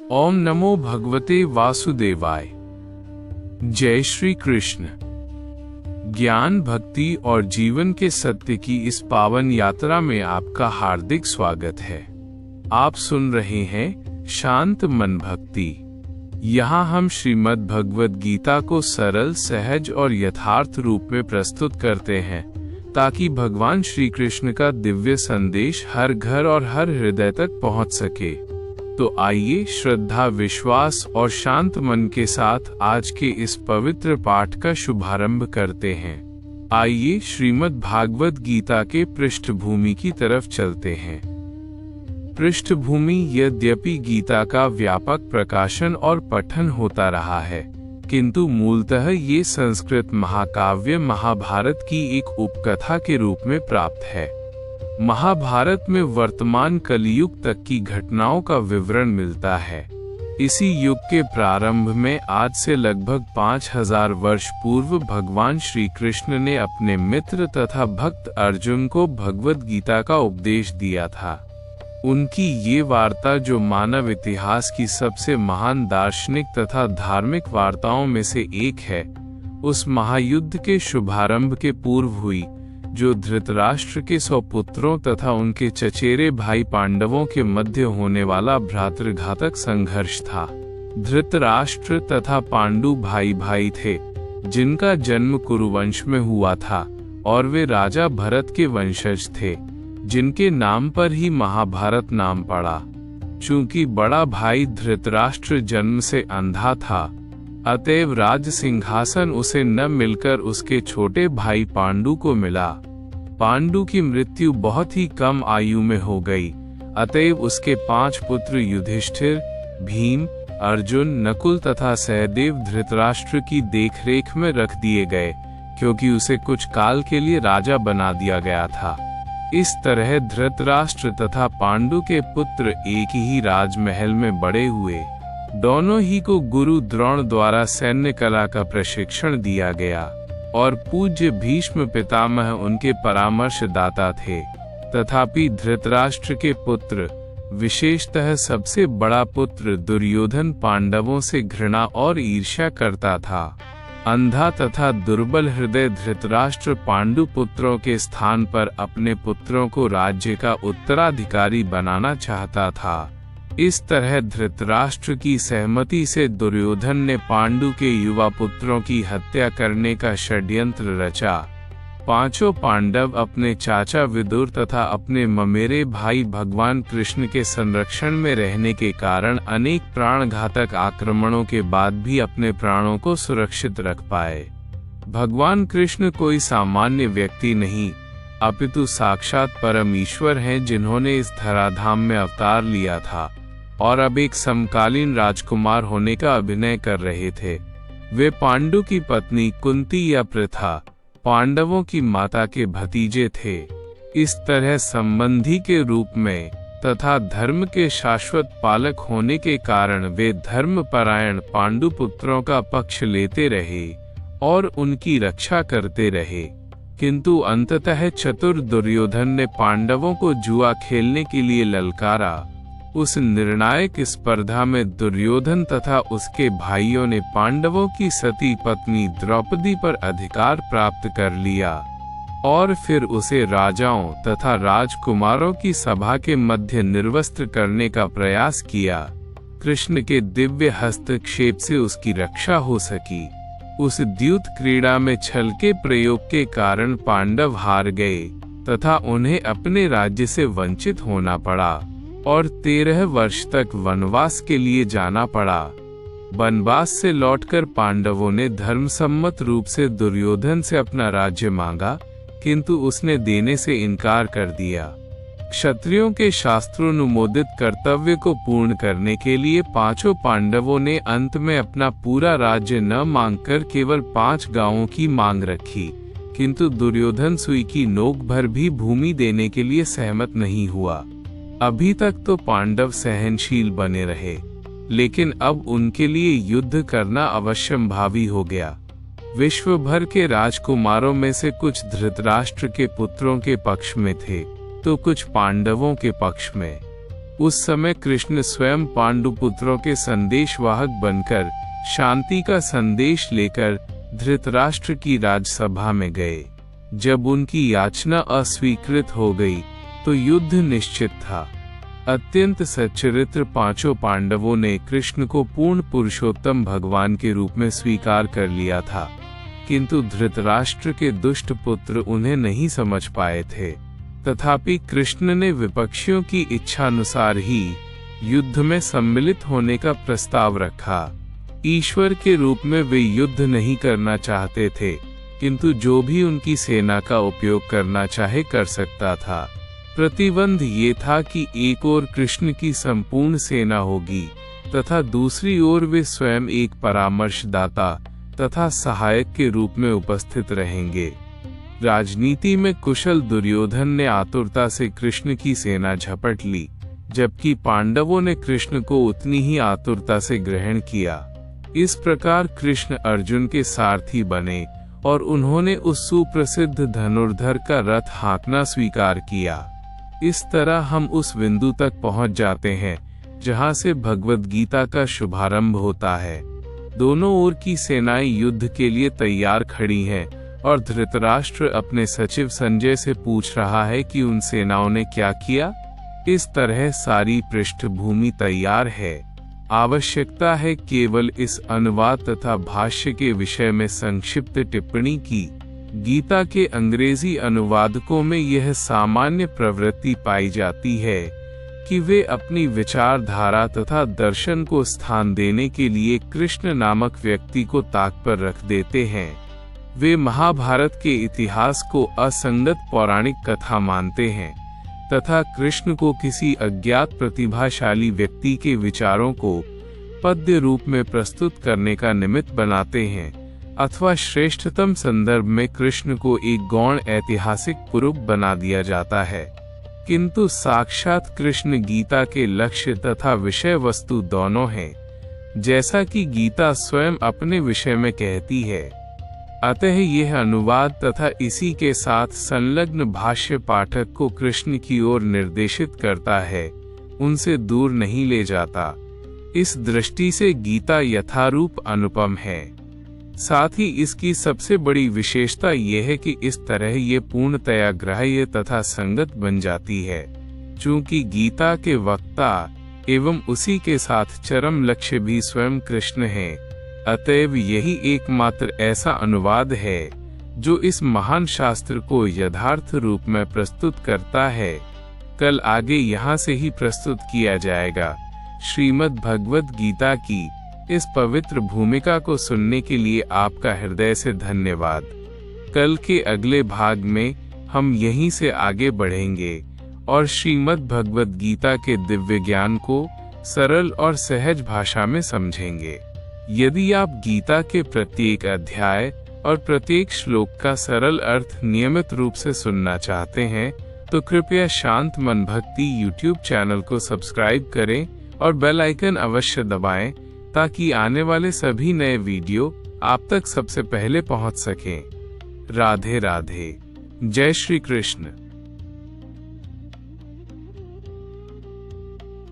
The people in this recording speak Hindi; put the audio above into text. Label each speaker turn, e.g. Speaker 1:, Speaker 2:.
Speaker 1: ओम नमो भगवते वासुदेवाय। जय श्री कृष्ण। ज्ञान, भक्ति और जीवन के सत्य की इस पावन यात्रा में आपका हार्दिक स्वागत है। आप सुन रहे हैं शांत मन भक्ति। यहाँ हम श्रीमद् भगवद गीता को सरल, सहज और यथार्थ रूप में प्रस्तुत करते हैं ताकि भगवान श्री कृष्ण का दिव्य संदेश हर घर और हर हृदय तक पहुँच सके। तो आइए श्रद्धा, विश्वास और शांत मन के साथ आज के इस पवित्र पाठ का शुभारंभ करते हैं। आइए श्रीमद् भागवत गीता के पृष्ठभूमि की तरफ चलते हैं। पृष्ठभूमि: यद्यपि गीता का व्यापक प्रकाशन और पठन होता रहा है, किंतु मूलतः ये संस्कृत महाकाव्य महाभारत की एक उपकथा के रूप में प्राप्त है। महाभारत में वर्तमान कलियुग तक की घटनाओं का विवरण मिलता है। इसी युग के प्रारंभ में आज से लगभग 5000 वर्ष पूर्व भगवान श्री कृष्ण ने अपने मित्र तथा भक्त अर्जुन को भगवद गीता का उपदेश दिया था। उनकी ये वार्ता, जो मानव इतिहास की सबसे महान दार्शनिक तथा धार्मिक वार्ताओं में से एक है, उस महायुद्ध के शुभारंभ के पूर्व हुई, जो धृतराष्ट्र के 100 पुत्रों तथा उनके चचेरे भाई पांडवों के मध्य होने वाला भ्रातृघातक संघर्ष था। धृतराष्ट्र तथा पांडु भाई भाई थे, जिनका जन्म कुरुवंश में हुआ था, और वे राजा भरत के वंशज थे, जिनके नाम पर ही महाभारत नाम पड़ा। चूंकि बड़ा भाई धृतराष्ट्र जन्म से अंधा था, अतएव राज सिंहासन उसे न मिलकर उसके छोटे भाई पांडु को मिला। पांडु की मृत्यु बहुत ही कम आयु में हो गई, अतएव उसके 5 पुत्र युधिष्ठिर, भीम, अर्जुन, नकुल तथा सहदेव धृतराष्ट्र की देखरेख में रख दिए गए, क्योंकि उसे कुछ काल के लिए राजा बना दिया गया था। इस तरह धृतराष्ट्र तथा पांडु के पुत्र एक ही राजमहल में बड़े हुए। दोनों ही को गुरु द्रोण द्वारा सैन्य कला का प्रशिक्षण दिया गया, और पूज्य भीष्म पितामह उनके परामर्शदाता थे। तथापि धृतराष्ट्र के पुत्र, विशेषतः सबसे बड़ा पुत्र दुर्योधन, पांडवों से घृणा और ईर्ष्या करता था। अंधा तथा दुर्बल हृदय धृतराष्ट्र पांडु पुत्रों के स्थान पर अपने पुत्रों को राज्य का उत्तराधिकारी बनाना चाहता था। इस तरह धृतराष्ट्र की सहमति से दुर्योधन ने पांडु के युवा पुत्रों की हत्या करने का षड्यंत्र रचा। 5 पांडव अपने चाचा विदुर तथा अपने ममेरे भाई भगवान कृष्ण के संरक्षण में रहने के कारण अनेक प्राणघातक आक्रमणों के बाद भी अपने प्राणों को सुरक्षित रख पाए। भगवान कृष्ण कोई सामान्य व्यक्ति नहीं, अपितु साक्षात परम ईश्वर हैं, जिन्होंने इस धराधाम में अवतार लिया था और अब एक समकालीन राजकुमार होने का अभिनय कर रहे थे। वे पांडु की पत्नी कुंती या पृथा, पांडवों की माता के भतीजे थे। इस तरह संबंधी के रूप में तथा धर्म के शाश्वत पालक होने के कारण वे धर्मपरायण पांडु पुत्रों का पक्ष लेते रहे और उनकी रक्षा करते रहे। किंतु अंततः चतुर दुर्योधन ने पांडवों को जुआ खेलने के लिए ललकारा। उस निर्णायक स्पर्धा में दुर्योधन तथा उसके भाइयों ने पांडवों की सती पत्नी द्रौपदी पर अधिकार प्राप्त कर लिया, और फिर उसे राजाओं तथा राजकुमारों की सभा के मध्य निर्वस्त्र करने का प्रयास किया। कृष्ण के दिव्य हस्तक्षेप से उसकी रक्षा हो सकी। उस द्यूत क्रीड़ा में छल के प्रयोग के कारण पांडव हार गए तथा उन्हें अपने राज्य से वंचित होना पड़ा, और 13 वर्ष तक वनवास के लिए जाना पड़ा। वनवास से लौटकर पांडवों ने धर्मसम्मत रूप से दुर्योधन से अपना राज्य मांगा, किंतु उसने देने से इनकार कर दिया। क्षत्रियों के शास्त्रोनुमोदित कर्तव्य को पूर्ण करने के लिए 5 पांडवों ने अंत में अपना पूरा राज्य न मांगकर केवल 5 गांवों की मांग रखी, किंतु दुर्योधन सुई की नोक भर भी भूमि देने के लिए सहमत नहीं हुआ। अभी तक तो पांडव सहनशील बने रहे, लेकिन अब उनके लिए युद्ध करना अवश्यंभावी हो गया। विश्व भर के राजकुमारों में से कुछ धृतराष्ट्र के पुत्रों के पक्ष में थे, तो कुछ पांडवों के पक्ष में। उस समय कृष्ण स्वयं पांडुपुत्रों के संदेशवाहक बनकर शांति का संदेश लेकर धृतराष्ट्र की राजसभा में गए। जब उनकी याचना अस्वीकृत हो गई तो युद्ध निश्चित था। अत्यंत सच्चरित्र पांचों पांडवों ने कृष्ण को पूर्ण पुरुषोत्तम भगवान के रूप में स्वीकार कर लिया था, किंतु धृतराष्ट्र के दुष्ट पुत्र उन्हें नहीं समझ पाए थे। तथापि कृष्ण ने विपक्षियों की इच्छानुसार ही युद्ध में सम्मिलित होने का प्रस्ताव रखा। ईश्वर के रूप में वे युद्ध नहीं करना चाहते थे, किंतु जो भी उनकी सेना का उपयोग करना चाहे कर सकता था। प्रतिबंध ये था कि एक ओर कृष्ण की संपूर्ण सेना होगी तथा दूसरी ओर वे स्वयं एक परामर्शदाता तथा सहायक के रूप में उपस्थित रहेंगे। राजनीति में कुशल दुर्योधन ने आतुरता से कृष्ण की सेना झपट ली, जबकि पांडवों ने कृष्ण को उतनी ही आतुरता से ग्रहण किया। इस प्रकार कृष्ण अर्जुन के सारथी बने और उन्होंने उस सुप्रसिद्ध धनुर्धर का रथ हाँकना स्वीकार किया। इस तरह हम उस बिंदु तक पहुंच जाते हैं जहां से भगवद गीता का शुभारंभ होता है। दोनों ओर की सेनाएं युद्ध के लिए तैयार खड़ी हैं और धृतराष्ट्र अपने सचिव संजय से पूछ रहा है कि उन सेनाओं ने क्या किया। इस तरह सारी पृष्ठभूमि तैयार है। आवश्यकता है केवल इस अनुवाद तथा भाष्य के विषय में संक्षिप्त टिप्पणी की। गीता के अंग्रेजी अनुवादकों में यह सामान्य प्रवृत्ति पाई जाती है कि वे अपनी विचारधारा तथा दर्शन को स्थान देने के लिए कृष्ण नामक व्यक्ति को ताक पर रख देते हैं। वे महाभारत के इतिहास को असंगत पौराणिक कथा मानते हैं तथा कृष्ण को किसी अज्ञात प्रतिभाशाली व्यक्ति के विचारों को पद्य रूप में प्रस्तुत करने का निमित्त बनाते हैं, अथवा श्रेष्ठतम संदर्भ में कृष्ण को एक गौण ऐतिहासिक पुरुष बना दिया जाता है। किंतु साक्षात कृष्ण गीता के लक्ष्य तथा विषय वस्तु दोनों हैं, जैसा कि गीता स्वयं अपने विषय में कहती है। अतः यह अनुवाद तथा इसी के साथ संलग्न भाष्य पाठक को कृष्ण की ओर निर्देशित करता है, उनसे दूर नहीं ले जाता। इस दृष्टि से गीता यथारूप अनुपम है। साथ ही इसकी सबसे बड़ी विशेषता यह है कि इस तरह ये पूर्णतया ग्राह्य तथा संगत बन जाती है। चूंकि गीता के वक्ता एवं उसी के साथ चरम लक्ष्य भी स्वयं कृष्ण है, अतएव यही एकमात्र ऐसा अनुवाद है जो इस महान शास्त्र को यथार्थ रूप में प्रस्तुत करता है। कल आगे यहाँ से ही प्रस्तुत किया जाएगा। श्रीमद् भगवद गीता की इस पवित्र भूमिका को सुनने के लिए आपका हृदय से धन्यवाद। कल के अगले भाग में हम यहीं से आगे बढ़ेंगे और श्रीमद् भगवद गीता के दिव्य ज्ञान को सरल और सहज भाषा में समझेंगे। यदि आप गीता के प्रत्येक अध्याय और प्रत्येक श्लोक का सरल अर्थ नियमित रूप से सुनना चाहते हैं तो कृपया शांत मन भक्ति YouTube चैनल को सब्सक्राइब करें और बेल आइकन अवश्य दबाएं ताकि आने वाले सभी नए वीडियो आप तक सबसे पहले पहुंच सकें। राधे राधे। जय श्री कृष्ण।